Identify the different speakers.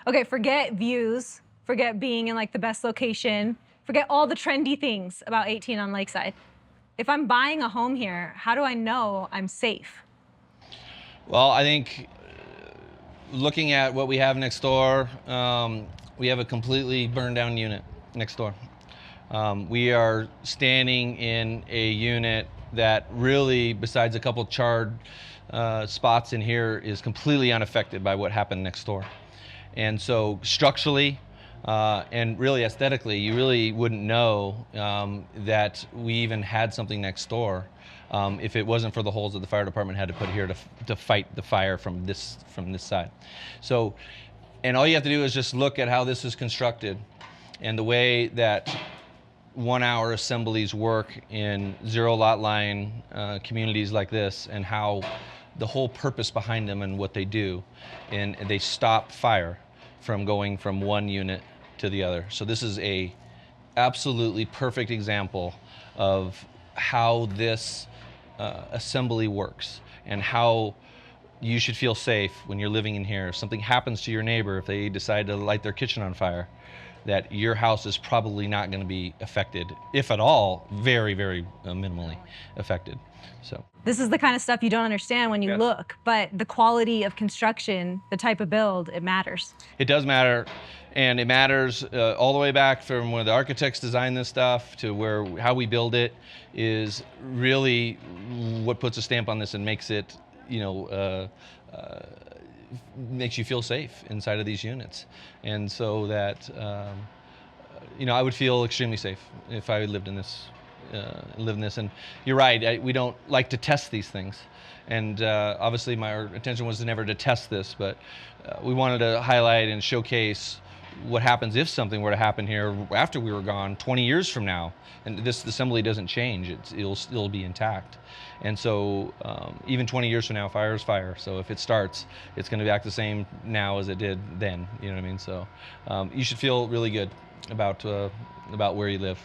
Speaker 1: Okay, forget views, forget being in like the best location, forget all the trendy things about 18 on Lakeside. If I'm buying a home here, how do I know I'm safe?
Speaker 2: Well, I think looking at what we have next door, we have a completely burned down unit next door. We are standing in a unit that really, besides a couple charred spots in here, is completely unaffected by what happened next door. And so structurally and really aesthetically, you really wouldn't know that we even had something next door if it wasn't for the holes that the fire department had to put here to fight the fire from this side. So, and all you have to do is just look at how this is constructed and the way that 1 hour assemblies work in zero lot line communities like this, and how the whole purpose behind them and what they do, and they stop fire from going from one unit to the other. So this is a absolutely perfect example of how this assembly works and how you should feel safe when you're living in here. If something happens to your neighbor, if they decide to light their kitchen on fire, that your house is probably not going to be affected, if at all, very, very minimally affected. So
Speaker 1: this is the kind of stuff you don't understand when you look, but the quality of construction, the type of build, it matters.
Speaker 2: It does matter, and it matters all the way back from when the architects designed this stuff to how we build it is really what puts a stamp on this and makes it, makes you feel safe inside of these units. And so that, I would feel extremely safe if I lived in this. And you're right, we don't like to test these things. And obviously our intention was never to test this, but we wanted to highlight and showcase what happens if something were to happen here after we were gone 20 years from now. And this assembly doesn't change, it'll still be intact. And so even 20 years from now, fire is fire. So if it starts, it's going to act the same now as it did then, you know what I mean? So you should feel really good about where you live.